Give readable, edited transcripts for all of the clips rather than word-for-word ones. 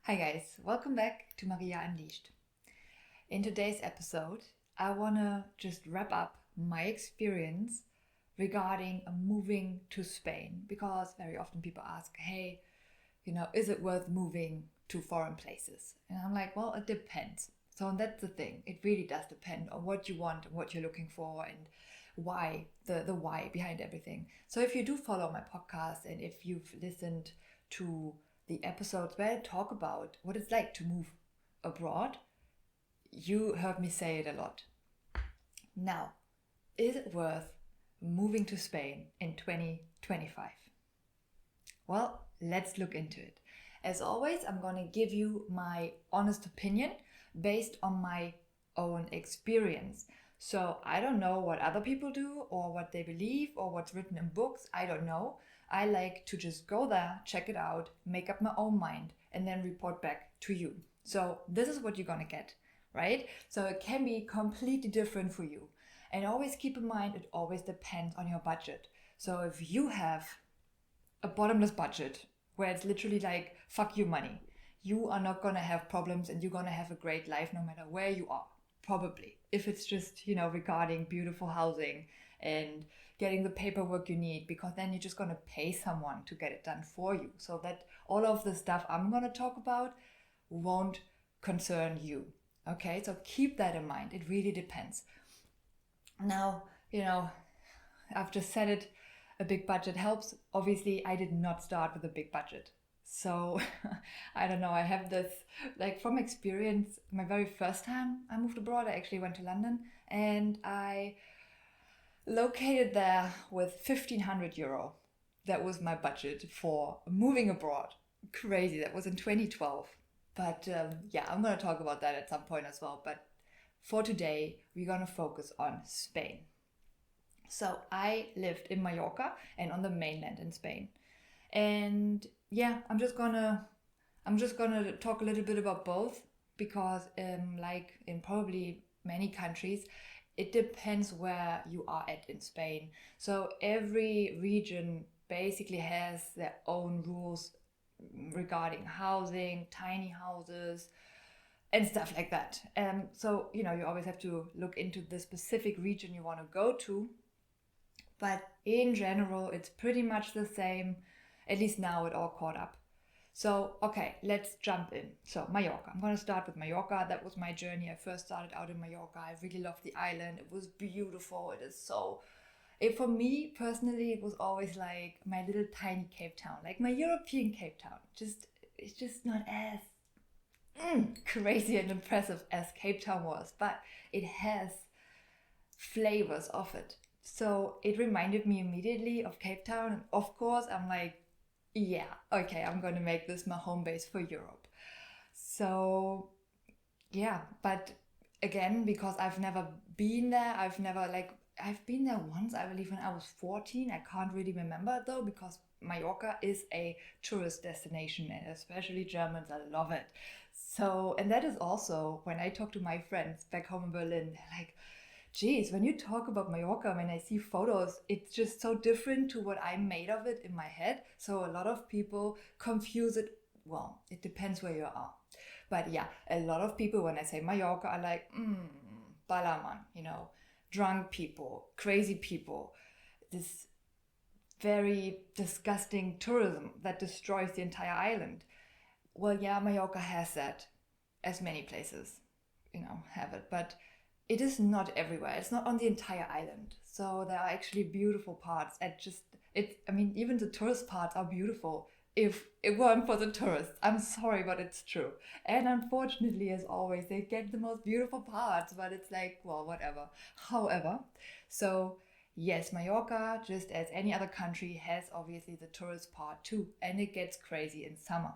Hi guys, welcome back to Maria Unleashed. In today's episode, I want to just wrap up my experience regarding moving to Spain because very often people ask, hey, is it worth moving to foreign places? And I'm like, well, it depends. So that's the thing. It really does depend on what you want and what you're looking for and why, the why behind everything. So if you do follow my podcast and if you've listened to the episodes where I talk about what it's like to move abroad, you heard me say it a lot. Now, is it worth moving to Spain in 2025? Well, let's look into it. As always, I'm going to give you my honest opinion based on my own experience. So I don't know what other people do or what they believe or what's written in books. I don't know. I like to just go there, check it out, make up my own mind, and then report back to you. So this is what you're going to get, right? So it can be completely different for you. And always keep in mind, it always depends on your budget. So if you have a bottomless budget where it's literally like, fuck you money, you are not going to have problems and you're going to have a great life no matter where you are. Probably. If it's just, regarding beautiful housing and getting the paperwork you need, because then you're just going to pay someone to get it done for you. So that all of the stuff I'm going to talk about won't concern you. Okay, so keep that in mind. It really depends. Now, I've just said it, a big budget helps. Obviously, I did not start with a big budget. So I don't know, I have this, like from experience, my very first time I moved abroad, I actually went to London and I located there with €1,500. That was my budget for moving abroad. Crazy, that was in 2012. But I'm going to talk about that at some point as well. But for today, we're going to focus on Spain. So I lived in Mallorca and on the mainland in Spain. And I'm just gonna talk a little bit about both because like in probably many countries, it depends where you are at in Spain. So every region basically has their own rules regarding housing, tiny houses, and stuff like that. So you always have to look into the specific region you want to go to. But in general, it's pretty much the same. At least now it all caught up. So, okay, let's jump in. So, Mallorca. I'm going to start with Mallorca. That was my journey. I first started out in Mallorca. I really loved the island. It was beautiful. For me personally, it was always like my little tiny Cape Town, like my European Cape Town. It's just not as crazy and impressive as Cape Town was, but it has flavors of it. So it reminded me immediately of Cape Town. And of course, I'm like, yeah, okay, I'm going to make this my home base for Europe. So, but again, because I've never been there, I've been there once, I believe, when I was 14. I can't really remember though, because Mallorca is a tourist destination and especially Germans, I love it. So, and that is also when I talk to my friends back home in Berlin, they're like, geez, when you talk about Mallorca, when I see photos, it's just so different to what I made of it in my head. So a lot of people confuse it. Well, it depends where you are. But yeah, a lot of people, when I say Mallorca, are like, Ballermann, drunk people, crazy people, this very disgusting tourism that destroys the entire island. Well, yeah, Mallorca has that, as many places, have it. But it is not everywhere. It's not on the entire island. So there are actually beautiful parts. Even the tourist parts are beautiful if it weren't for the tourists. I'm sorry, but it's true. And unfortunately, as always, they get the most beautiful parts, but it's like, well, whatever. However, so yes, Mallorca, just as any other country, has obviously the tourist part too. And it gets crazy in summer.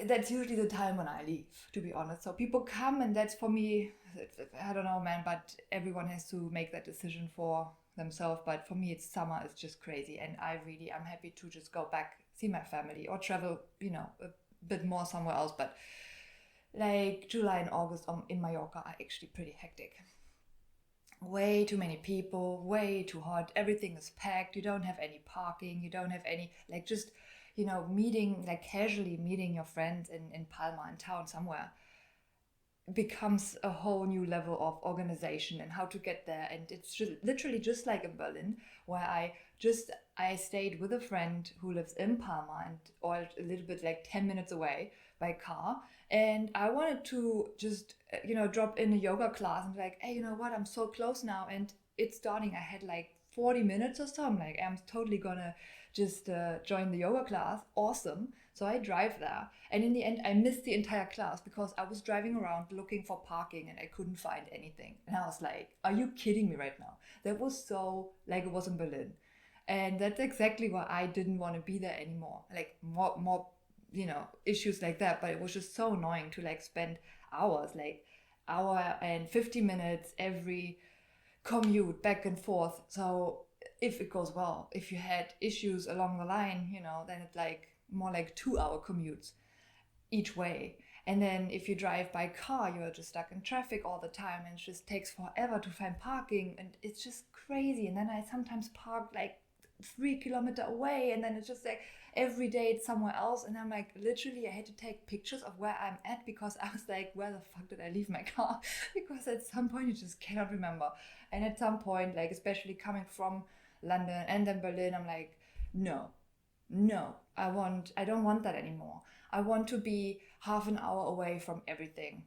That's usually the time when I leave, to be honest. So people come, and that's for me, I don't know, man, but everyone has to make that decision for themselves. But for me, it's summer, it's just crazy. And I'm happy to just go back, see my family, or travel, a bit more somewhere else. But like July and August in Mallorca are actually pretty hectic. Way too many people, way too hot. Everything is packed. You don't have any parking. You don't have any, meeting, like casually meeting your friends in Palma, in town somewhere, becomes a whole new level of organization and how to get there. And it's just, literally just like in Berlin, where I stayed with a friend who lives in Palma and or a little bit like 10 minutes away by car. And I wanted to just drop in a yoga class and be like, hey, you know what, I'm so close now and it's starting. I had like 40 minutes or so. I'm like, I'm totally gonna just join the yoga class. Awesome. So I drive there. And in the end, I missed the entire class because I was driving around looking for parking and I couldn't find anything. And I was like, are you kidding me right now? That was so like it was in Berlin. And that's exactly why I didn't want to be there anymore. Like more issues like that. But it was just so annoying to like spend hours, like hour and 50 minutes every commute back and forth. So if it goes well, if you had issues along the line, then it's like more like 2 hour commutes each way. And then if you drive by car, you're just stuck in traffic all the time and it just takes forever to find parking and it's just crazy. And then I sometimes park like 3 kilometers away and then it's just like every day it's somewhere else. And I'm like, literally I had to take pictures of where I'm at because I was like, where the fuck did I leave my car? Because at some point you just cannot remember. And at some point, like especially coming from London and then Berlin, I'm like, no, I don't want that anymore. I want to be half an hour away from everything.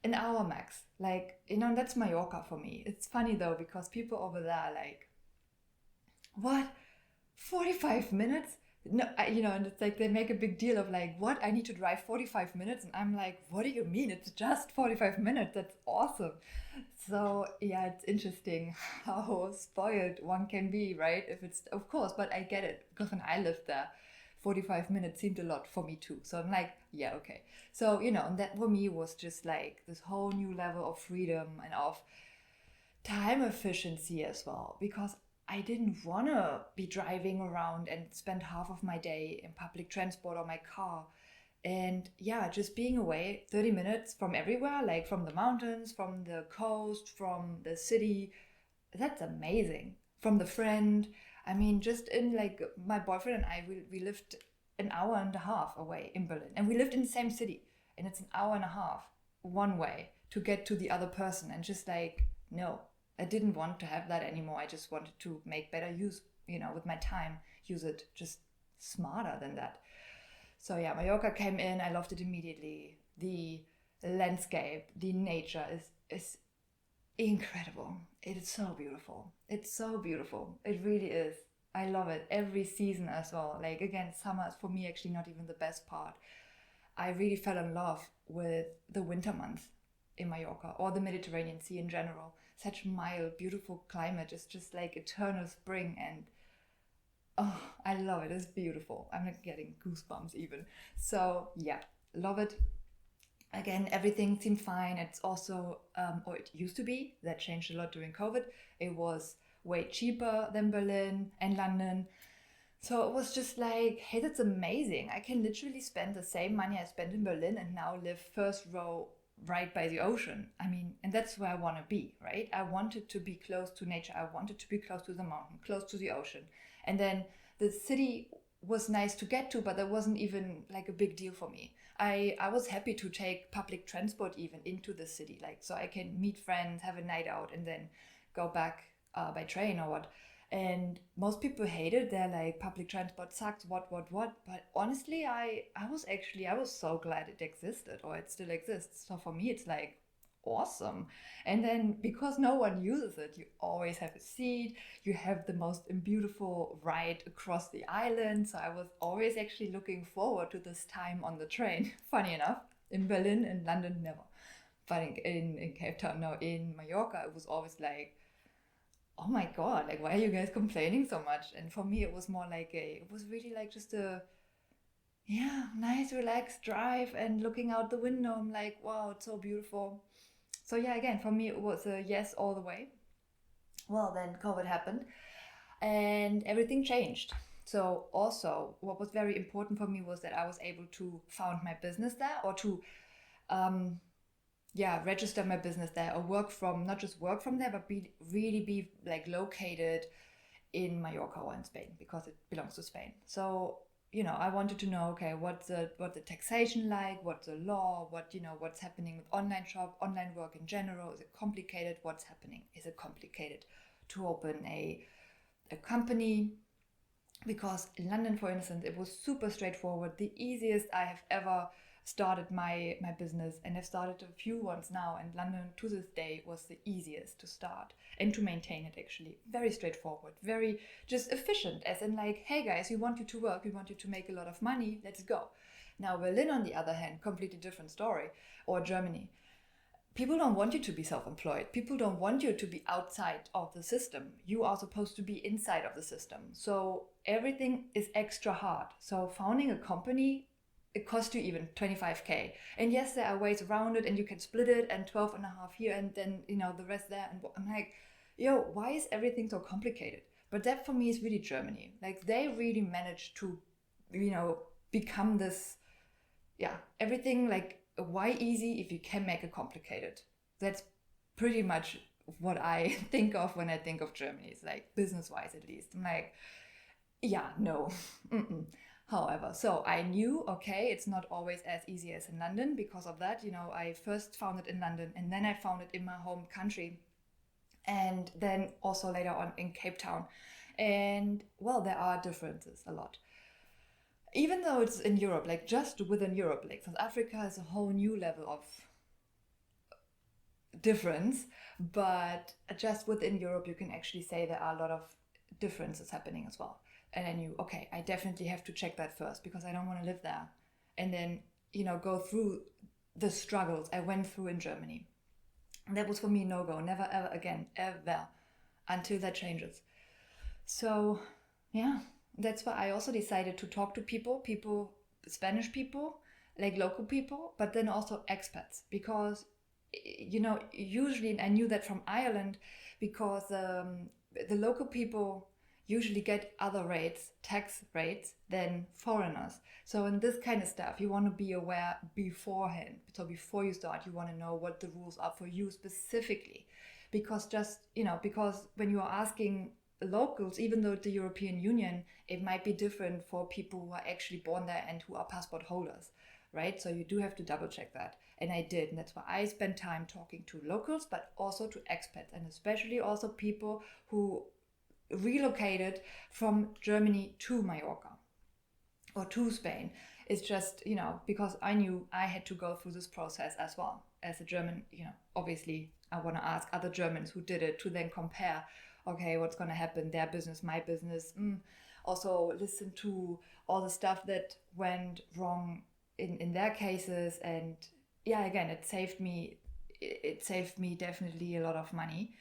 An hour max. Like, that's Mallorca for me. It's funny though, because people over there are like, what? 45 minutes? No, and it's like they make a big deal of like, what? I need to drive 45 minutes? And I'm like, what do you mean? It's just 45 minutes. That's awesome. So yeah, it's interesting how spoiled one can be, right? If it's, of course, but I get it because when I lived there, 45 minutes seemed a lot for me too. So I'm like, yeah, okay. So, and that for me was just like this whole new level of freedom and of time efficiency as well, because I didn't want to be driving around and spend half of my day in public transport or my car. And yeah, just being away 30 minutes from everywhere, like from the mountains, from the coast, from the city, that's amazing. From the friend. I mean, just in like my boyfriend and I, we lived an hour and a half away in Berlin. And we lived in the same city. And it's an hour and a half one way to get to the other person. And just like, no, I didn't want to have that anymore. I just wanted to make better use, with my time, use it just smarter than that. So yeah, Mallorca came in. I loved it immediately. The landscape, the nature is incredible. It is so beautiful. It's so beautiful. It really is. I love it. Every season as well. Like again, summer is for me actually not even the best part. I really fell in love with the winter months in Mallorca or the Mediterranean Sea in general. Such mild, beautiful climate. It's just like eternal spring and oh, I love it. It's beautiful. I'm like getting goosebumps even. So yeah, love it. Again, everything seemed fine. It's also, or it used to be, that changed a lot during COVID. It was way cheaper than Berlin and London. So it was just like, hey, that's amazing. I can literally spend the same money I spent in Berlin and now live first row right by the ocean. I mean, and that's where I want to be, right? I wanted to be close to nature. I wanted to be close to the mountain, close to the ocean. And then the city was nice to get to, but that wasn't even like a big deal for me. I was happy to take public transport even into the city, like so I can meet friends, have a night out, and then go back by train or what. And most people hate it. They're like, public transport sucks, what. But honestly, I was so glad it existed or it still exists. So for me, it's like awesome. And then because no one uses it, you always have a seat. You have the most beautiful ride across the island. So I was always actually looking forward to this time on the train. Funny enough, in Berlin and London, never. But in Cape Town, no, in Mallorca, it was always like, oh my god, like why are you guys complaining so much? And for me it was more like it was really like just a nice relaxed drive and looking out the window. I'm like, wow, it's so beautiful. So yeah, again, for me it was a yes all the way. Well, then COVID happened and everything changed. So also what was very important for me was that I was able to found my business there, or to register my business there, or not just work from there, but really be like located in Mallorca or in Spain, because it belongs to Spain. So I wanted to know, okay, what's the taxation like, what's the law, what's happening with online work in general. Is it complicated? What's happening? Is it complicated to open a company? Because in London, for instance, it was super straightforward, the easiest I have ever started my business, and I've started a few ones now, and London to this day was the easiest to start and to maintain it. Actually very straightforward, very just efficient, as in like, hey guys, we want you to work, we want you to make a lot of money, let's go. Now Berlin, on the other hand, completely different story. Or Germany, people don't want you to be self-employed. People don't want you to be outside of the system. You are supposed to be inside of the system. So everything is extra hard. So founding a company, it costs you even 25k. And yes, there are ways around it, and you can split it and 12 and a half here and then, the rest there. And I'm like, why is everything so complicated? But that for me is really Germany. Like they really managed to, become this, everything like, why easy if you can make it complicated? That's pretty much what I think of when I think of Germany. It's like business-wise, at least. I'm like, no. However, so I knew, okay, it's not always as easy as in London. Because of that, I first found it in London, and then I found it in my home country, and then also later on in Cape Town. And well, there are differences a lot. Even though it's in Europe, like just within Europe, like South Africa is a whole new level of difference, but just within Europe, you can actually say there are a lot of differences happening as well. And I knew, okay, I definitely have to check that first, because I don't want to live there and then, go through the struggles I went through in Germany. And that was for me no go, never ever again, ever, until that changes. So yeah, that's why I also decided to talk to people, Spanish people, like local people, but then also expats, because usually, and I knew that from Ireland, because the local people usually get other tax rates than foreigners. So in this kind of stuff, you want to be aware beforehand. So before you start, you want to know what the rules are for you specifically, because because when you are asking locals, even though it's the European Union, it might be different for people who are actually born there and who are passport holders, right? So you do have to double check that. And I did. And that's why I spent time talking to locals, but also to expats, and especially also people who relocated from Germany to Mallorca or to Spain. It's just, because I knew I had to go through this process as well. As a German, obviously I want to ask other Germans who did it to then compare, okay, what's going to happen, their business, my business. Also listen to all the stuff that went wrong in their cases. And yeah, again, it saved me definitely a lot of money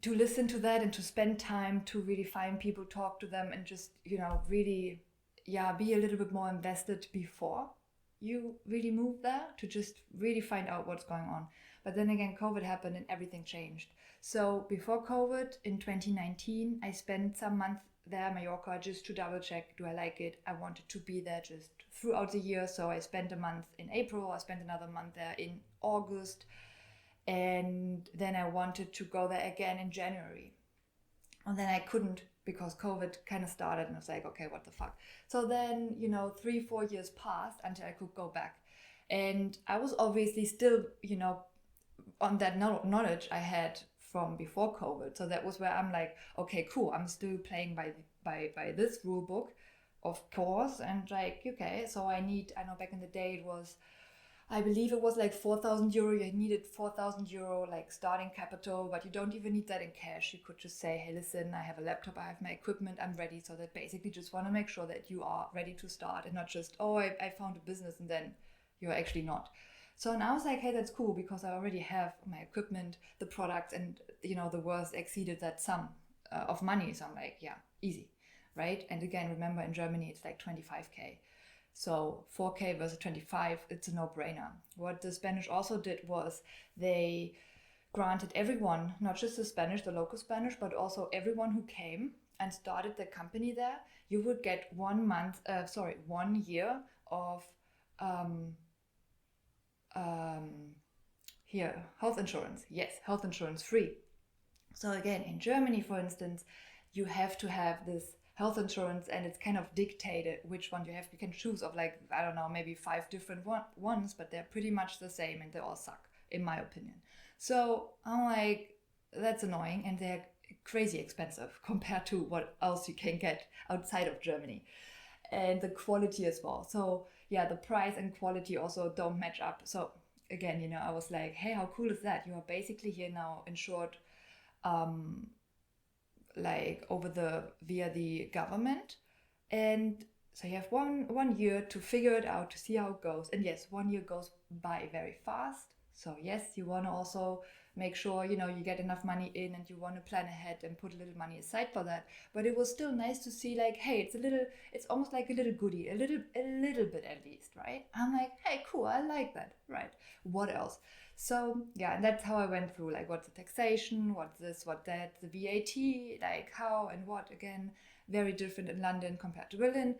to listen to that and to spend time to really find people, talk to them, and just, really, be a little bit more invested before you really move there, to just really find out what's going on. But then again, COVID happened and everything changed. So before COVID, in 2019, I spent some months there, Mallorca, just to double check, do I like it? I wanted to be there just throughout the year. So I spent a month in April, I spent another month there in August, and then I wanted to go there again in January. And then I couldn't, because COVID kind of started, and I was like, okay, what the fuck? So then, 3-4 years passed until I could go back. And I was obviously still, on that knowledge I had from before COVID. So that was where I'm like, okay, cool, I'm still playing by this rule book, of course. And like, okay, so I know back in the day I believe it was like 4,000 euro. You needed 4,000 euro like starting capital, but you don't even need that in cash. You could just say, hey, listen, I have a laptop, I have my equipment, I'm ready. So that basically just want to make sure that you are ready to start, and not just, I found a business, and then you're actually not. So now I was like, hey, that's cool, because I already have my equipment, the products, and the worth exceeded that sum of money. So I'm like, yeah, easy, right? And again, remember, in Germany, it's like 25k. So 4k versus 25, it's a no-brainer. What the Spanish also did was they granted everyone, not just the local Spanish, but also everyone who came and started the company there, you would get 1 year of health insurance. Yes, health insurance free. So again, in Germany, for instance, you have to have this health insurance, and it's kind of dictated which one you have. You can choose of like, I don't know, maybe 5 different ones, but they're pretty much the same and they all suck, in my opinion. So I'm like, that's annoying, and they're crazy expensive compared to what else you can get outside of Germany, and the quality as well. So yeah, the price and quality also don't match up. So again, I was like, hey, how cool is that? You are basically here now insured like via the government, and so you have one year to figure it out, to see how it goes. And yes, 1 year goes by very fast. So yes, you want to also make sure you get enough money in, and you want to plan ahead and put a little money aside for that. But it was still nice to see like, hey, it's almost like a little goodie, a little bit at least, right? I'm like, hey, cool, I like that, right? What else? So yeah, and that's how I went through, like, what's the taxation, what's this, what that, the VAT, like how and what. Again, very different in London compared to Berlin.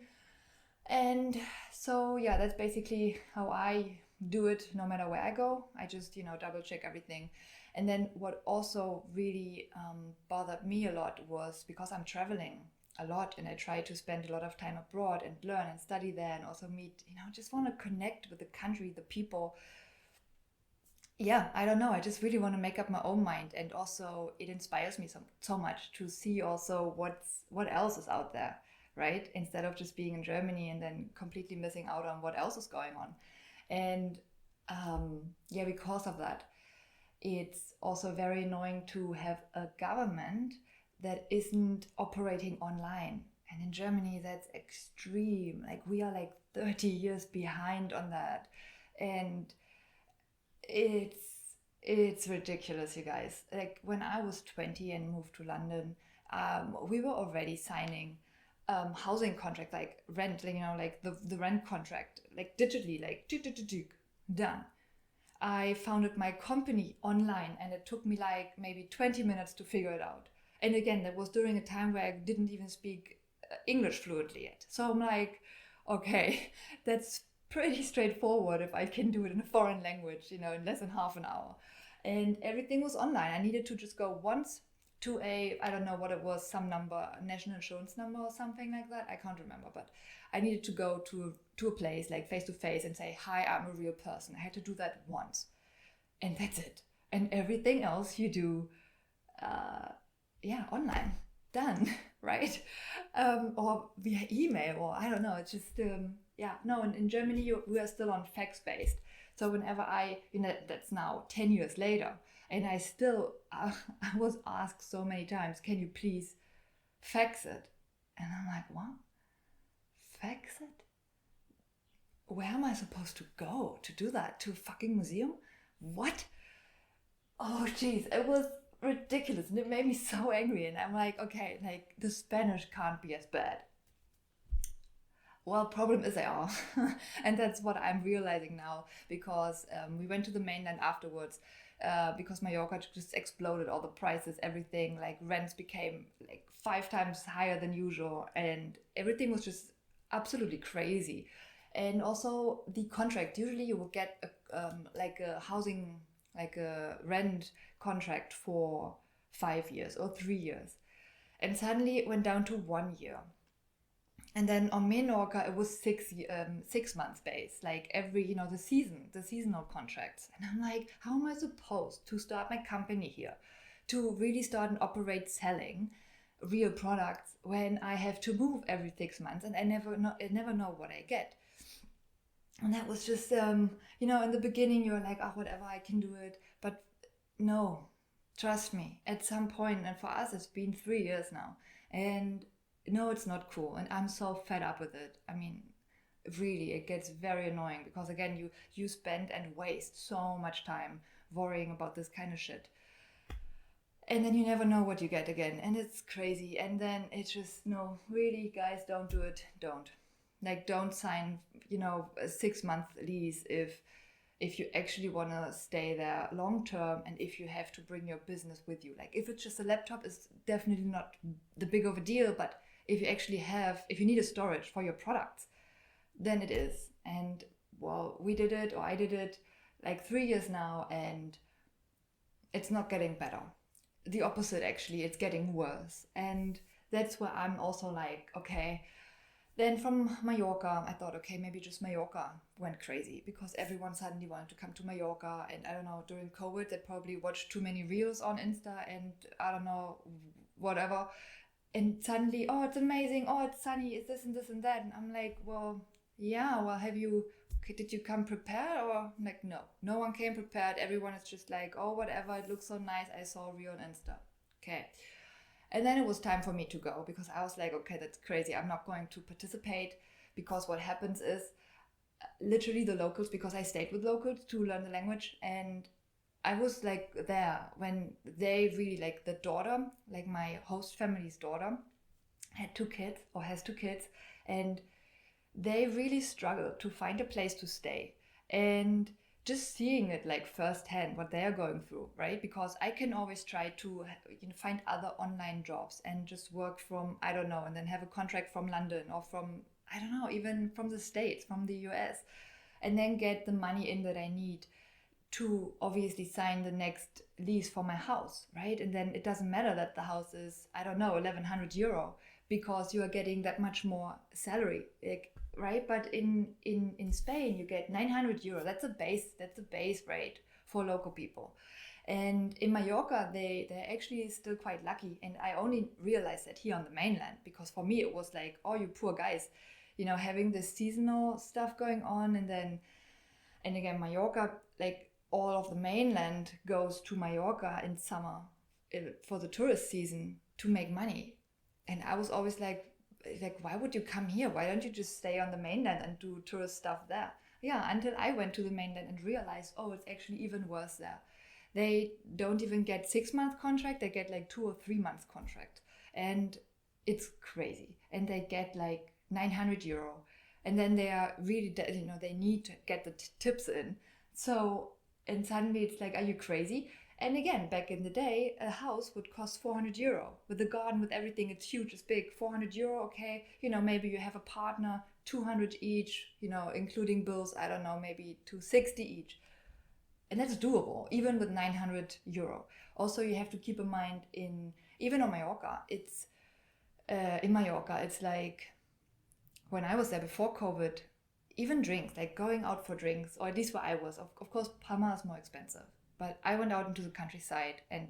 And so yeah, that's basically how I do it no matter where I go. I just double check everything. And then what also really bothered me a lot was, because I'm traveling a lot and I try to spend a lot of time abroad and learn and study there, and also meet, just want to connect with the country, the people. Yeah, I don't know. I just really want to make up my own mind, and also it inspires me so much to see also what else is out there, right? Instead of just being in Germany and then completely missing out on what else is going on. And yeah, because of that, it's also very annoying to have a government that isn't operating online. And in Germany, that's extreme. Like, we are like 30 years behind on that. And it's ridiculous, you guys. Like, when I was 20 and moved to London, we were already signing housing contract, like rent, like the rent contract, like digitally, like done. I founded my company online, and it took me like maybe 20 minutes to figure it out. And again, that was during a time where I didn't even speak English fluently yet. So I'm like, okay, that's pretty straightforward if I can do it in a foreign language, in less than half an hour. And everything was online. I needed to just go once to I don't know what it was, some number, national insurance number or something like that. I can't remember, but I needed to go to a place, like face to face, and say, hi, I'm a real person. I had to do that once. And that's it. And everything else you do, online, done, right? Or via email, or I don't know. It's just, no, in Germany, we are still on fax-based. So whenever that's now 10 years later, and I still, I was asked so many times, can you please fax it? And I'm like, what? Fax it? Where am I supposed to go to do that? To a fucking museum? What? Oh, jeez, it was ridiculous, and it made me so angry. And I'm like, okay, like, the Spanish can't be as bad. Well, problem is they are. And that's what I'm realizing now, because we went to the mainland afterwards, because Mallorca just exploded, all the prices, everything, like rents became like 5 times higher than usual, and everything was just absolutely crazy. And also the contract, usually you will get like a housing, like a rent contract for 5 years or 3 years, and suddenly it went down to 1 year. And then on Menorca, it was 6 months base, like every, the seasonal contracts. And I'm like, how am I supposed to start my company here, to really start and operate selling real products, when I have to move every 6 months, and I never know what I get? And that was just, in the beginning, you're like, oh, whatever, I can do it. But no, trust me, at some point, and for us, it's been 3 years now. And no, it's not cool. And I'm so fed up with it. I mean, really, it gets very annoying, because again, you spend and waste so much time worrying about this kind of shit. And then you never know what you get again. And it's crazy. And then it's just, no, really, guys, don't do it. Don't sign, a 6-month lease if you actually want to stay there long term, and if you have to bring your business with you. Like, if it's just a laptop, it's definitely not the big of a deal. But if you need a storage for your products, then it is. And well, I did it like 3 years now, and it's not getting better. The opposite, actually, it's getting worse. And that's where I'm also like, okay. Then from Mallorca, I thought, okay, maybe just Mallorca went crazy because everyone suddenly wanted to come to Mallorca. And I don't know, during COVID, they probably watched too many reels on Insta and I don't know, whatever. And suddenly, oh, it's amazing. Oh, it's sunny. It's this and this and that. And I'm like, well, yeah, well, did you come prepared? Or I'm like, no one came prepared. Everyone is just like, oh, whatever. It looks so nice. I saw a reel on Insta. Okay. And then it was time for me to go because I was like, okay, that's crazy. I'm not going to participate because what happens is literally the locals, because I stayed with locals to learn the language. And I was like there when they really like the daughter, like my host family's daughter had 2 kids or has 2 kids. And they really struggled to find a place to stay. And just seeing it like firsthand what they are going through, right? Because I can always try to find other online jobs and just work from, I don't know, and then have a contract from London or from, I don't know, even from the States, from the US, and then get the money in that I need to obviously sign the next lease for my house, right? And then it doesn't matter that the house is, I don't know, 1,100 euro, because you are getting that much more salary, like, right? But in Spain, you get 900 euro. That's a base rate for local people. And in Mallorca, they're actually still quite lucky. And I only realized that here on the mainland, because for me, it was like, oh, you poor guys, having this seasonal stuff going on. And again, Mallorca, like all of the mainland goes to Mallorca in summer for the tourist season to make money. And I was always like, why would you come here? Why don't you just stay on the mainland and do tourist stuff there? Yeah, until I went to the mainland and realized, oh, it's actually even worse there. They don't even get 6-month contract. They get like 2 or 3 months contract. And it's crazy. And they get like 900 euro. And then they are really, they need to get the tips in. So, and suddenly it's like, are you crazy? And again, back in the day, a house would cost 400 euro. With the garden, with everything, it's huge, it's big. 400 euro, okay. Maybe you have a partner, 200 each, including bills, I don't know, maybe 260 each. And that's doable, even with 900 euro. Also, you have to keep in mind, even on Mallorca, in Mallorca, it's like, when I was there before COVID, even drinks, like going out for drinks, or at least where I was, of course, Palma is more expensive. But I went out into the countryside and,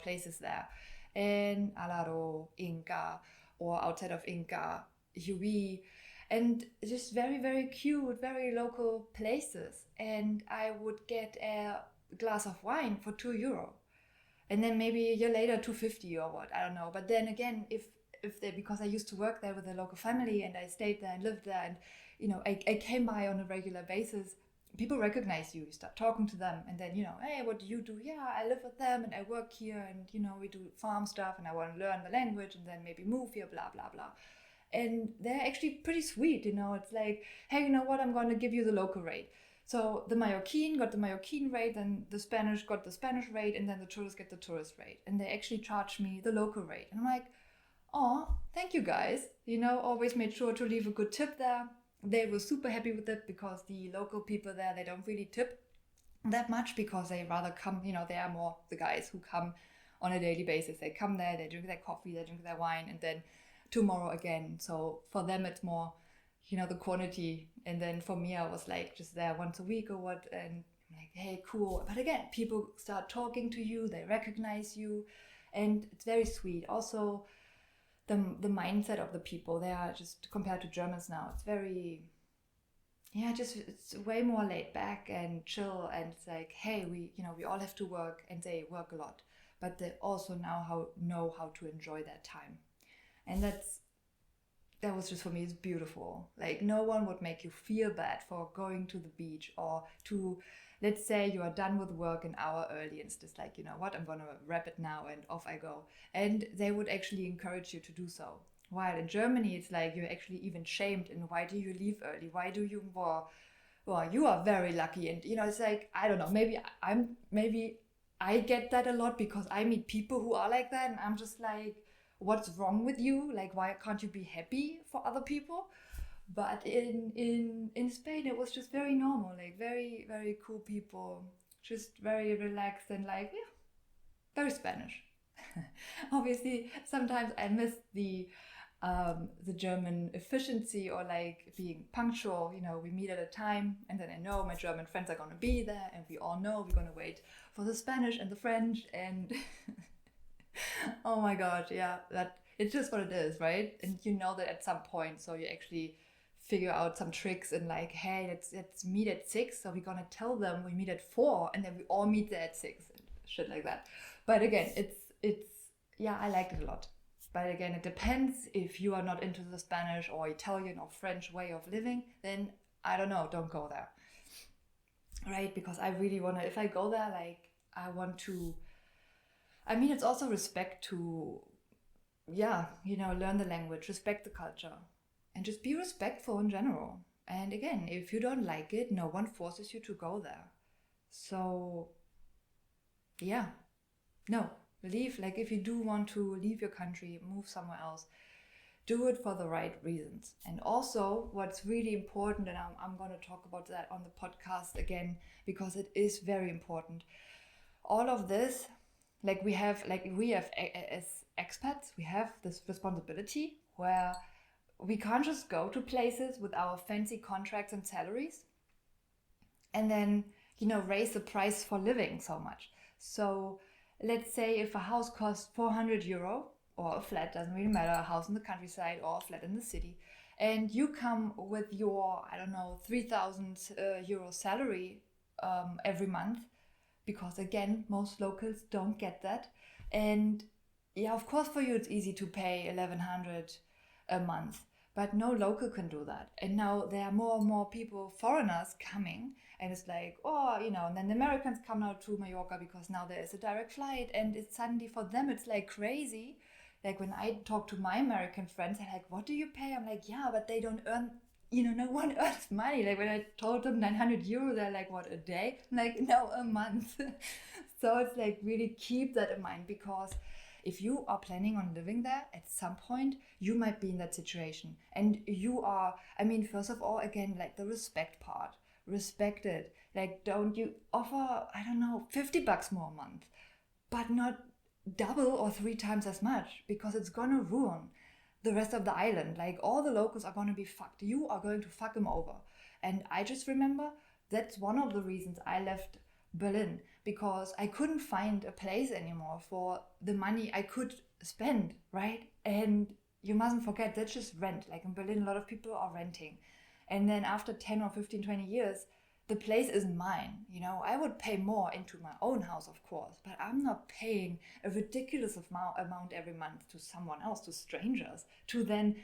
places there. In Alaro, Inca, or outside of Inca, Huey, and just very, very cute, very local places. And I would get a glass of wine for 2 euro. And then maybe a year later, 250 or what, I don't know. But then again, because I used to work there with a local family and I stayed there and lived there and, I came by on a regular basis, people recognize you start talking to them, and then, hey, what do you do? Yeah, I live with them and I work here, and, we do farm stuff, and I want to learn the language and then maybe move here, blah, blah, blah. And they're actually pretty sweet, it's like, hey, you know what, I'm going to give you the local rate. So the Mallorquin got the Mallorquin rate, and the Spanish got the Spanish rate, and then the tourists get the tourist rate. And they actually charge me the local rate. And I'm like, oh, thank you guys. Always made sure to leave a good tip there. They were super happy with it, because the local people there, they don't really tip that much, because they rather come, they are more the guys who come on a daily basis. They come there, they drink their coffee, they drink their wine, and then tomorrow again. So for them, it's more, the quantity. And then for me, I was like just there once a week or what, and I'm like, hey, cool. But again, people start talking to you, they recognize you, and it's very sweet. Also, the mindset of the people, they are just, compared to Germans now, it's very, it's way more laid back and chill, and it's like, hey, we all have to work, and they work a lot, but they also now know how to enjoy their time. And that was just, for me, it's beautiful. Like, no one would make you feel bad for going to the beach, or to, let's say you are done with work an hour early, and it's just like, you know what, I'm going to wrap it now and off I go. And they would actually encourage you to do so. While in Germany, it's like you're actually even shamed. And why do you leave early? Why do you, well, you are very lucky. And, it's like, I don't know, maybe I get that a lot, because I meet people who are like that, and I'm just like, what's wrong with you? Like, why can't you be happy for other people? But in Spain, it was just very normal, like very, very cool people, just very relaxed, and like, yeah, very Spanish. Obviously, sometimes I miss the German efficiency or like being punctual. We meet at a time, and then I know my German friends are going to be there, and we all know we're going to wait for the Spanish and the French, and oh my god, yeah, that it's just what it is, right? And you know that at some point, so you actually figure out some tricks and like, hey, let's meet at 6, so we're gonna tell them we meet at 4, and then we all meet there at 6, and shit like that. But again, it's yeah, I liked it a lot. But again, it depends. If you are not into the Spanish or Italian or French way of living, then I don't know, don't go there, right? Because I really want to, if I go there, like, I want to, I mean, it's also respect to, yeah, learn the language, respect the culture, and just be respectful in general. And again, if you don't like it, no one forces you to go there. So, yeah, no, leave. Like, if you do want to leave your country, move somewhere else, do it for the right reasons. And also, what's really important, and I'm going to talk about that on the podcast again, because it is very important. All of this, like we have as expats, we have this responsibility where we can't just go to places with our fancy contracts and salaries and then, raise the price for living so much. So let's say if a house costs 400 euro, or a flat, doesn't really matter, a house in the countryside or a flat in the city, and you come with your, I don't know, 3,000 euro salary every month, because again, most locals don't get that. And yeah, of course, for you it's easy to pay 1,100 a month, but no local can do that. And now there are more and more people, foreigners, coming, and it's like, oh, and then the Americans come now to Mallorca because now there is a direct flight, and it's suddenly for them it's like crazy. Like when I talk to my American friends, they're like, what do you pay? I'm like, yeah, but they don't earn, no one earns money. Like when I told them 900 euro, they're like, what, a day? I'm like, no, a month. So it's like, really keep that in mind, because if you are planning on living there, at some point you might be in that situation, and you are, I mean, first of all, again, like the respect part, respect it. Like, don't you offer, I don't know, 50 bucks more a month, but not double or 3 times as much, because it's gonna ruin the rest of the island. Like, all the locals are gonna be fucked. You are going to fuck them over. And I just remember that's one of the reasons I left Berlin, because I couldn't find a place anymore for the money I could spend, right? And you mustn't forget, that's just rent. Like in Berlin, a lot of people are renting. And then after 10 or 15, 20 years, the place isn't mine. I would pay more into my own house, of course, but I'm not paying a ridiculous amount every month to someone else, to strangers, to then,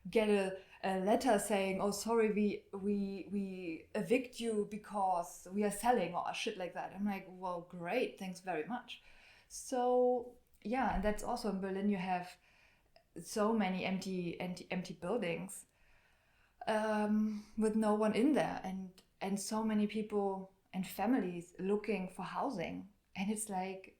get a letter saying, oh, sorry, we evict you because we are selling, or shit like that. I'm like, well, great, thanks very much. So yeah, and that's also in Berlin, you have so many empty buildings with no one in there, and so many people and families looking for housing, and it's like,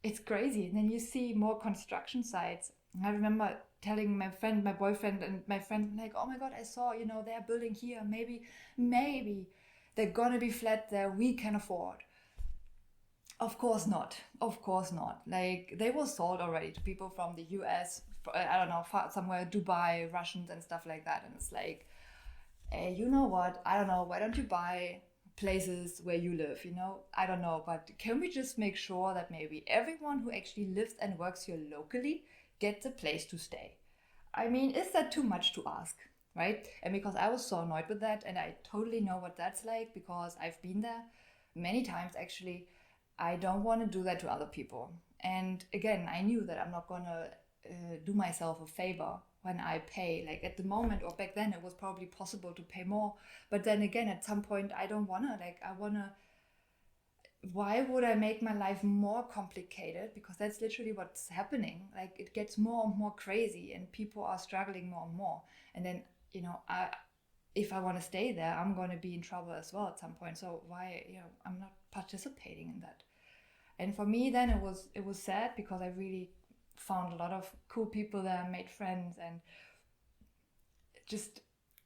it's crazy. And then you see more construction sites. I remember telling my boyfriend and my friend, like, oh my god, I saw, they're building here, maybe they're gonna be flat there, we can afford. Of course not. Like, they were sold already to people from the US, I don't know, somewhere, Dubai, Russians and stuff like that. And it's like, hey, you know what, I don't know, why don't you buy places where you live? I don't know, but can we just make sure that maybe everyone who actually lives and works here locally gets a place to stay? I mean, is that too much to ask, right? And because I was so annoyed with that, and I totally know what that's like, because I've been there many times actually, I don't want to do that to other people. And again, I knew that I'm not gonna do myself a favor when I pay. Like at the moment, or back then, it was probably possible to pay more, but then again, at some point, I don't wanna. Like, I wanna. Why would I make my life more complicated? Because that's literally what's happening. Like, it gets more and more crazy, and people are struggling more and more. And then, if I want to stay there, I'm going to be in trouble as well at some point. So why, I'm not participating in that. And for me, then it was sad, because I really found a lot of cool people there, made friends, and just,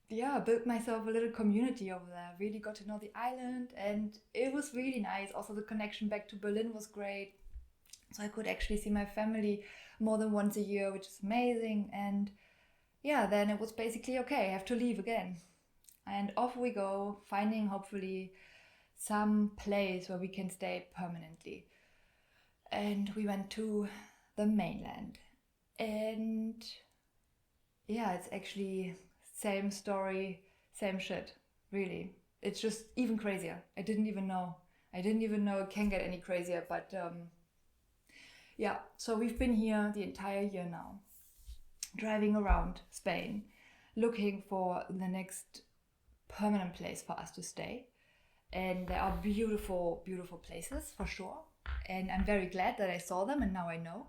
yeah, built myself a little community over there. Really got to know the island, and it was really nice. Also, the connection back to Berlin was great. So I could actually see my family more than once a year, which is amazing. And yeah, then it was basically okay, I have to leave again. And off we go, finding hopefully some place where we can stay permanently. And we went to the mainland. And yeah, it's actually same story, same shit, really. It's just even crazier. I didn't even know it can get any crazier. But yeah, so we've been here the entire year now, driving around Spain, looking for the next permanent place for us to stay. And there are beautiful, beautiful places for sure. And I'm very glad that I saw them and now I know.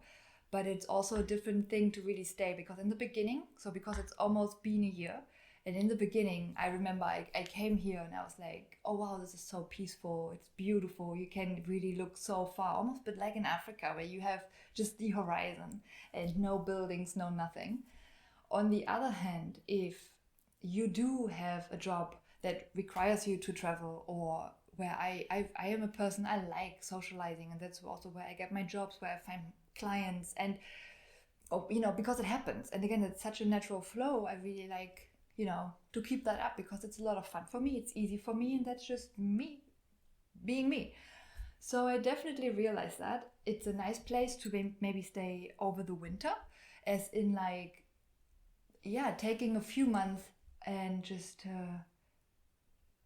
But it's also a different thing to really stay, because in the beginning, so because it's almost been a year, and in the beginning, I remember I came here and I was like, oh wow, this is so peaceful, it's beautiful, you can really look so far, almost a bit like in Africa where you have just the horizon and no buildings, no nothing. On the other hand, if you do have a job that requires you to travel, or where I am a person, I like socializing, and that's also where I get my jobs, where I find clients, and because it happens, and again, it's such a natural flow. I really like to keep that up, because it's a lot of fun for me, it's easy for me, and that's just me being me. So I definitely realized that it's a nice place to maybe stay over the winter, as in like, yeah, taking a few months and just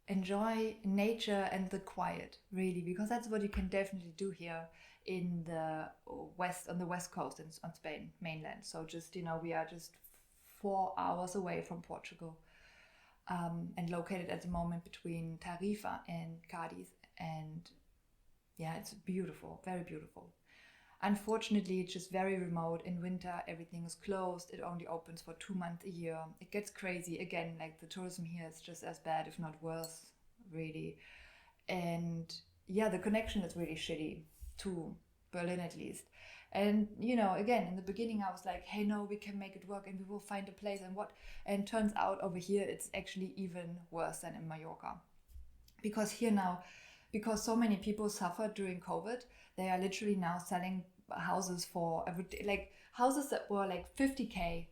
enjoy nature and the quiet, really, because that's what you can definitely do here in the on the west coast on Spain mainland. So just we are just 4 hours away from Portugal, and located at the moment between Tarifa and Cadiz. And yeah, it's beautiful, very beautiful. Unfortunately, it's just very remote. In winter, everything is closed. It only opens for 2 months a year. It gets crazy. Again, like the tourism here is just as bad, if not worse, really. And yeah, the connection is really shitty to Berlin, at least. And again, in the beginning, I was like, hey, no, we can make it work and we will find a place. And turns out over here, it's actually even worse than in Mallorca. Because here now, because so many people suffered during COVID, they are literally now selling houses for like houses that were like 50K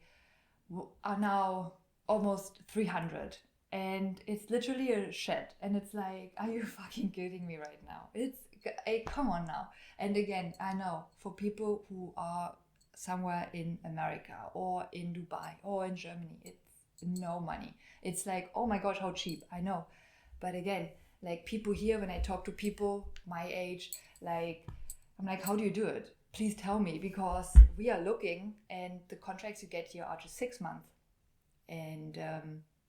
are now almost 300, and it's literally a shed, and it's like, are you fucking kidding me right now? Come on now. And again, I know for people who are somewhere in America or in Dubai or in Germany, it's no money. It's like, oh my gosh, how cheap. I know. But again, like people here, when I talk to people my age, like I'm like, how do you do it? Please tell me, because we are looking and the contracts you get here are just 6 months, and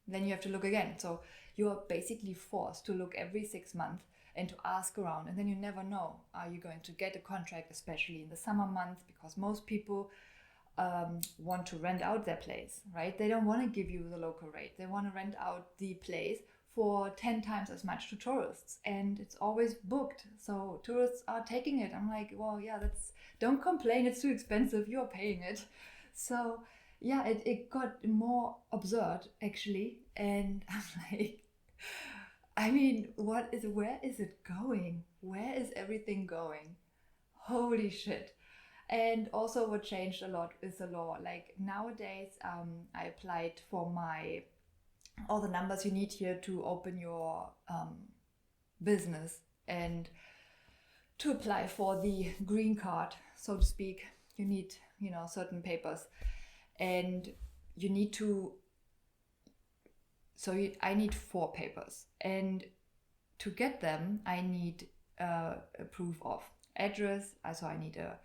then you have to look again. So you are basically forced to look every 6 months and to ask around, and then you never know, are you going to get a contract, especially in the summer months, because most people want to rent out their place, right? They don't want to give you the local rate. They want to rent out the place for 10 times as much to tourists, and it's always booked, so tourists are taking it. I'm like, well, yeah, don't complain, it's too expensive, you're paying it. So yeah, it got more absurd actually, and I'm like, I mean, where is it going? Where is everything going? Holy shit. And also what changed a lot is the law. Like nowadays, I applied for all the numbers you need here to open your business and to apply for the green card, so to speak. You need, certain papers, and you need to. So I need 4 papers, and to get them, I need a proof of address. So I need a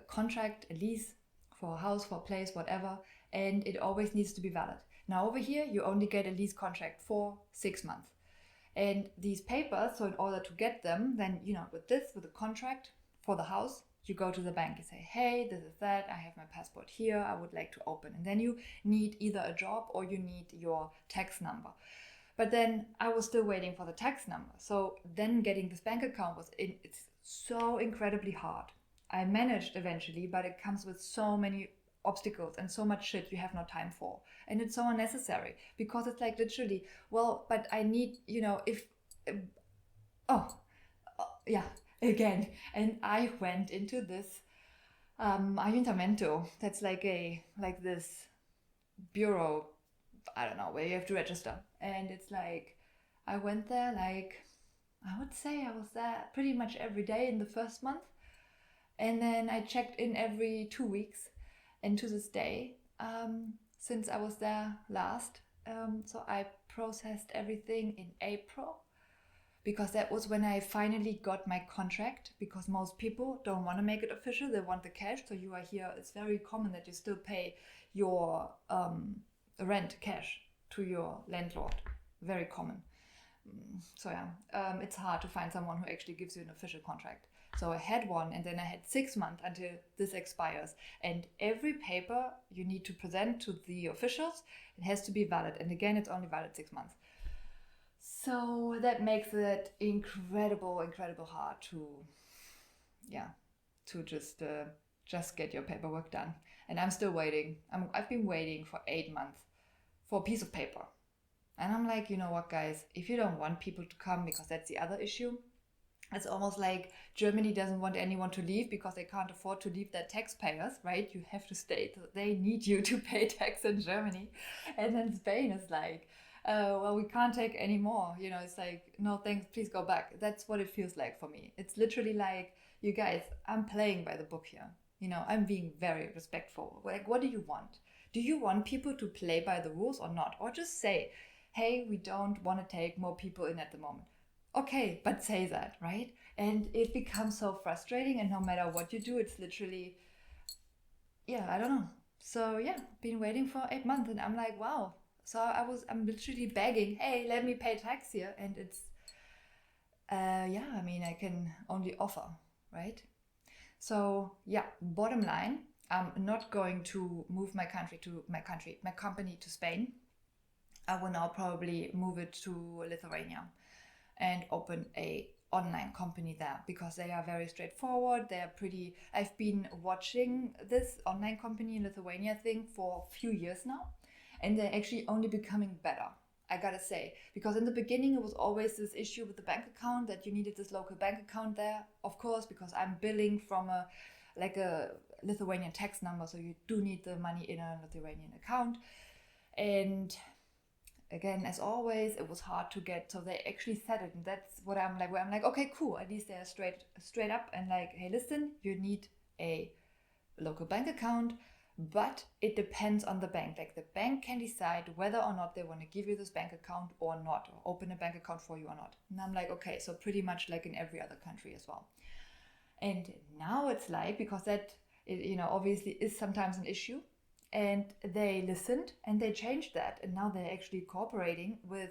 contract, a lease for a house, for a place, whatever, and it always needs to be valid. Now over here, you only get a lease contract for 6 months. And these papers, so in order to get them, then, with the contract for the house, you go to the bank, you say, hey, this is that, I have my passport here, I would like to open. And then you need either a job or you need your tax number. But then I was still waiting for the tax number. So then getting this bank account it's so incredibly hard. I managed eventually, but it comes with so many obstacles and so much shit you have no time for, and it's so unnecessary, because it's like literally, well, but I need, yeah, again. And I went into this ayuntamiento. That's like this bureau, I don't know, where you have to register. And it's like, I went there, like, I would say I was there pretty much every day in the first month. And then I checked in every 2 weeks. And to this day, since I was there last, so I processed everything in April, because that was when I finally got my contract, because most people don't want to make it official, they want the cash. So you are here, it's very common that you still pay your rent cash to your landlord, very common. So yeah, it's hard to find someone who actually gives you an official contract. So I had one, and then I had 6 months until this expires. And every paper you need to present to the officials, it has to be valid. And again, it's only valid 6 months. So that makes it incredible hard to just get your paperwork done. And I'm still waiting. I've been waiting for 8 months for a piece of paper. And I'm like, you know what, guys, if you don't want people to come, because that's the other issue, it's almost like Germany doesn't want anyone to leave because they can't afford to leave their taxpayers, right? You have to stay. They need you to pay tax in Germany. And then Spain is like, well, we can't take any more. You know, it's like, no, thanks, please go back. That's what it feels like for me. It's literally like, you guys, I'm playing by the book here. You know, I'm being very respectful. Like, what do you want? Do you want people to play by the rules or not? Or just say, hey, we don't want to take more people in at the moment. Okay, but say that, right? And it becomes so frustrating, and no matter what you do, it's literally, yeah, I don't know. So yeah, been waiting for 8 months, and I'm like, wow. So I'm literally begging, hey, let me pay tax here, and it's, yeah, I mean, I can only offer, right? So yeah, bottom line, I'm not going to move my company to Spain. I will now probably move it to Lithuania and open a online company there, because they are very straightforward. They are pretty, I've been watching this online company in Lithuania thing for a few years now, and they're actually only becoming better, I gotta say, because in the beginning it was always this issue with the bank account, that you needed this local bank account there, of course, because I'm billing from a Lithuanian tax number, so you do need the money in a Lithuanian account. And again, as always, it was hard to get, so they actually said it, and that's what I'm like, where I'm like, okay, cool, at least they're straight up and like, hey, listen, you need a local bank account, but it depends on the bank. Like, the bank can decide whether or not they want to give you this bank account or not, or open a bank account for you or not. And I'm like, okay, so pretty much like in every other country as well. And now it's like, because that, you know, obviously is sometimes an issue, and they listened and they changed that, and now they're actually cooperating with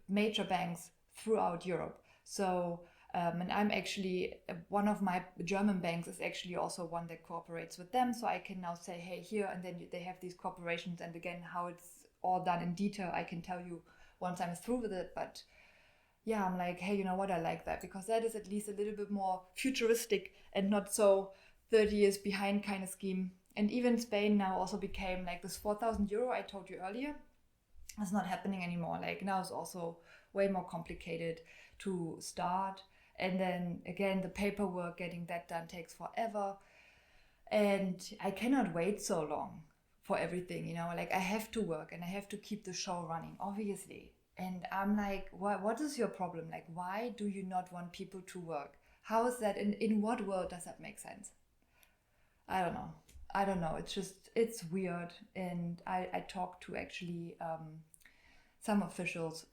major banks throughout Europe. So and I'm actually, one of my German banks is actually also one that cooperates with them, so I can now say, hey, here, and then they have these cooperations, and again, how it's all done in detail I can tell you once I'm through with it. But yeah, I'm like, hey, you know what, I like that, because that is at least a little bit more futuristic and not so 30 years behind kind of scheme. And even Spain now also became like this 4,000 euro I told you earlier. It's not happening anymore. Like, now it's also way more complicated to start. And then again, the paperwork, getting that done takes forever. And I cannot wait so long for everything, you know, like I have to work and I have to keep the show running, obviously. And I'm like, what is your problem? Like, why do you not want people to work? How is that? In what world does that make sense? I don't know. I don't know. It's just, it's weird. And I talked to actually some officials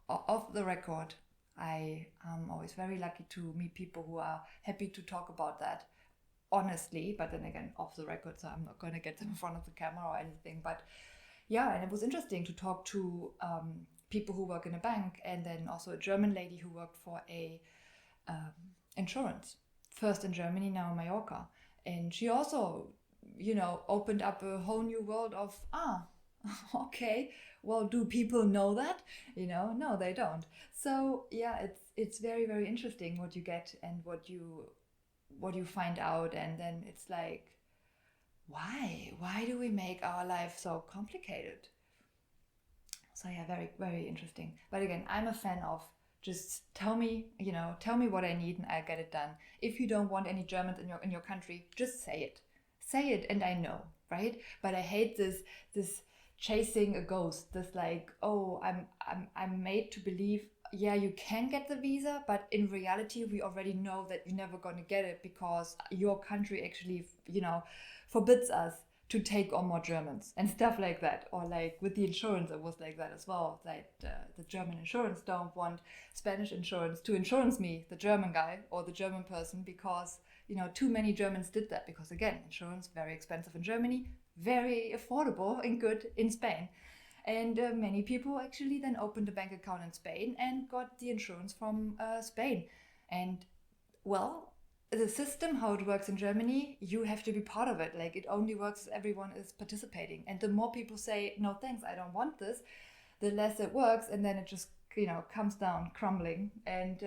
off the record. I am always very lucky to meet people who are happy to talk about that honestly, but then again, off the record, so I'm not going to get them in front of the camera or anything. But yeah, and it was interesting to talk to people who work in a bank, and then also a German lady who worked for a insurance, first in Germany, now in Mallorca. And she also, you know, opened up a whole new world of, okay, well, do people know that? You know, no, they don't. So yeah, it's very, very interesting what you get and what you find out. And then it's like, why do we make our life so complicated? So yeah, very, very interesting. But again, I'm a fan of Just tell me what I need and I'll get it done. If you don't want any Germans in your country, just say it and I know, right? But I hate this chasing a ghost, this like, oh, I'm made to believe, yeah, you can get the visa, but in reality we already know that you're never going to get it because your country actually forbids us to take on more Germans and stuff like that. Or like with the insurance, it was like that as well. Like the German insurance don't want Spanish insurance to insurance me, the German guy or the German person, because too many Germans did that. Because again, insurance very expensive in Germany, very affordable and good in Spain. And many people actually then opened a bank account in Spain and got the insurance from Spain. And well, the system, how it works in Germany, you have to be part of it. Like it only works if everyone is participating. And the more people say, no thanks, I don't want this, the less it works. And then it just, comes down crumbling. And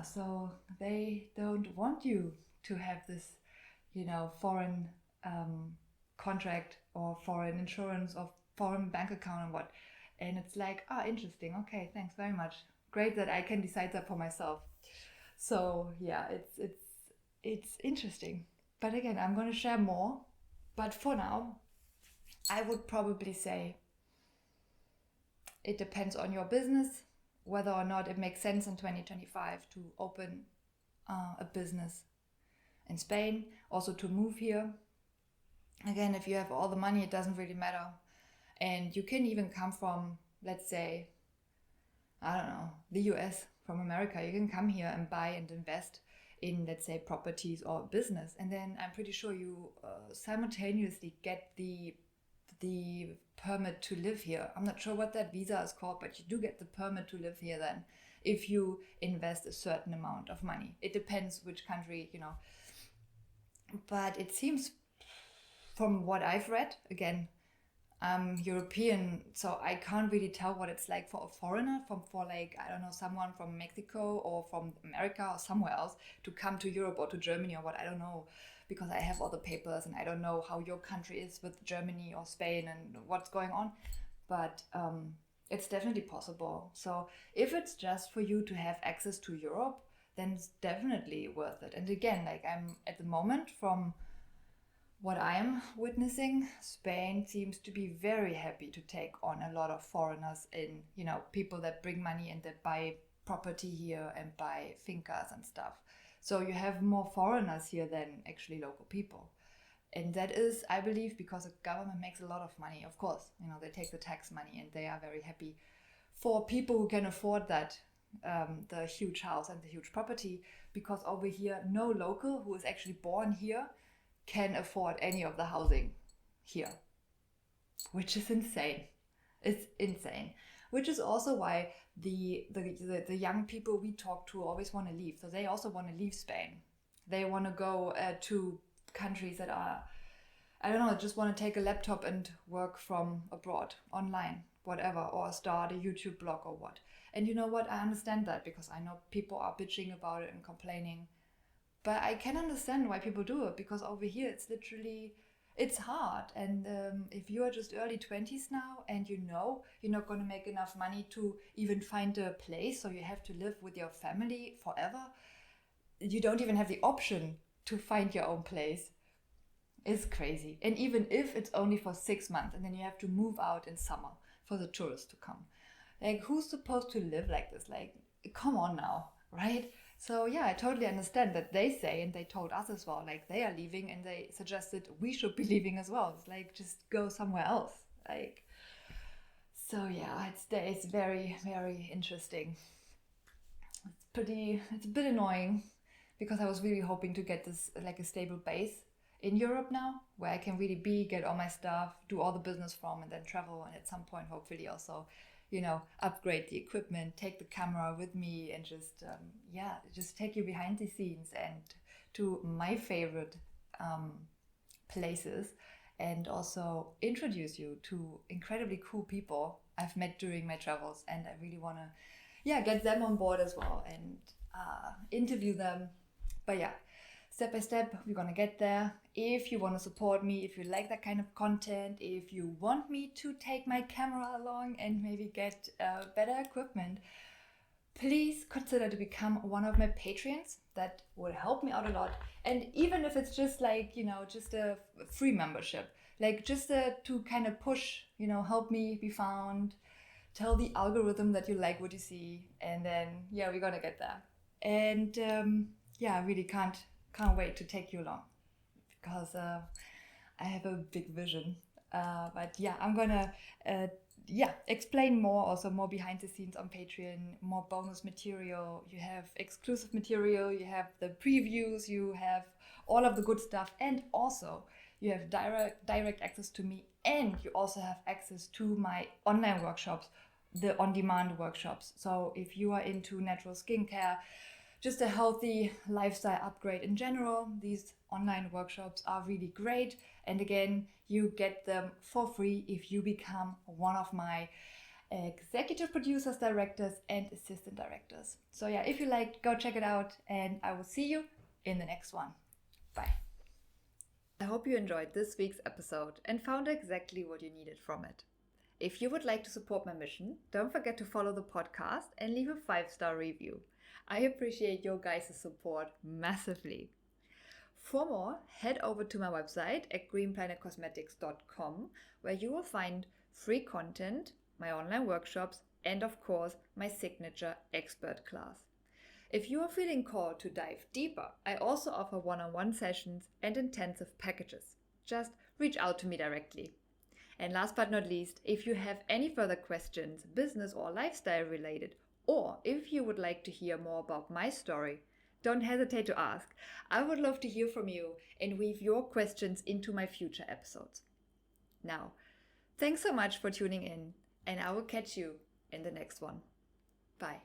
so they don't want you to have this, foreign contract or foreign insurance or foreign bank account and what. And it's like, interesting. Okay, thanks very much. Great that I can decide that for myself. So yeah, it's interesting. But again, I'm going to share more. But for now, I would probably say it depends on your business, whether or not it makes sense in 2025 to open a business in Spain, also to move here. Again, if you have all the money, it doesn't really matter. And you can even come from, let's say, I don't know, the US, from America. You can come here and buy and invest in, let's say, properties or business. And then I'm pretty sure you simultaneously get the permit to live here. I'm not sure what that visa is called, but you do get the permit to live here then if you invest a certain amount of money. It depends which country, But it seems, from what I've read, again, I'm European, so I can't really tell what it's like for a foreigner, for like, I don't know, someone from Mexico or from America or somewhere else to come to Europe or to Germany or what, I don't know, because I have all the papers and I don't know how your country is with Germany or Spain and what's going on. But it's definitely possible. So if it's just for you to have access to Europe, then it's definitely worth it. And again, like I'm at the moment, from what I'm witnessing, Spain seems to be very happy to take on a lot of foreigners in, people that bring money and that buy property here and buy fincas and stuff. So you have more foreigners here than actually local people. And that is, I believe, because the government makes a lot of money. Of course, they take the tax money and they are very happy for people who can afford that, the huge house and the huge property, because over here, no local who is actually born here can afford any of the housing here, which is insane. It's insane. Which is also why the young people we talk to always want to leave. So they also want to leave Spain. They want to go to countries that are, I don't know, just want to take a laptop and work from abroad, online, whatever, or start a YouTube blog or what. And you know what? I understand that, because I know people are bitching about it and complaining. But I can understand why people do it, because over here it's hard. And if you are just early 20s now and you're not going to make enough money to even find a place, so you have to live with your family forever, you don't even have the option to find your own place. It's crazy. And even if it's only for 6 months and then you have to move out in summer for the tourists to come. Like, who's supposed to live like this? Like, come on now, right? So yeah, I totally understand that they say, and they told us as well, like they are leaving and they suggested we should be leaving as well. It's like, just go somewhere else. Like, so yeah, it's very, very interesting. It's a bit annoying, because I was really hoping to get this like a stable base in Europe now, where I can really get all my stuff, do all the business from, and then travel, and at some point hopefully also upgrade the equipment, take the camera with me, and just take you behind the scenes and to my favorite places, and also introduce you to incredibly cool people I've met during my travels. And I really want to get them on board as well and interview them. But yeah, step by step, we're gonna get there. If you want to support me, if you like that kind of content, if you want me to take my camera along and maybe get better equipment, please consider to become one of my Patreons. That will help me out a lot. And even if it's just like, just a free membership, like just to kind of push, help me be found, tell the algorithm that you like what you see. And then, we're going to get there. And I really can't wait to take you along because I have a big vision. I'm going to explain more, also more behind the scenes on Patreon, more bonus material. You have exclusive material, you have the previews, you have all of the good stuff, and also you have direct access to me, and you also have access to my online workshops, the on-demand workshops. So if you are into natural skincare, just a healthy lifestyle upgrade in general, these online workshops are really great. And again, you get them for free if you become one of my executive producers, directors, and assistant directors. So if you like, go check it out, and I will see you in the next one. Bye. I hope you enjoyed this week's episode and found exactly what you needed from it. If you would like to support my mission, don't forget to follow the podcast and leave a 5-star review. I appreciate your guys' support massively. For more, head over to my website at greenplanetcosmetics.com, where you will find free content, my online workshops, and of course, my signature expert class. If you are feeling called to dive deeper, I also offer one-on-one sessions and intensive packages. Just reach out to me directly. And last but not least, if you have any further questions, business or lifestyle related, or if you would like to hear more about my story, don't hesitate to ask. I would love to hear from you and weave your questions into my future episodes. Now, thanks so much for tuning in, and I will catch you in the next one. Bye.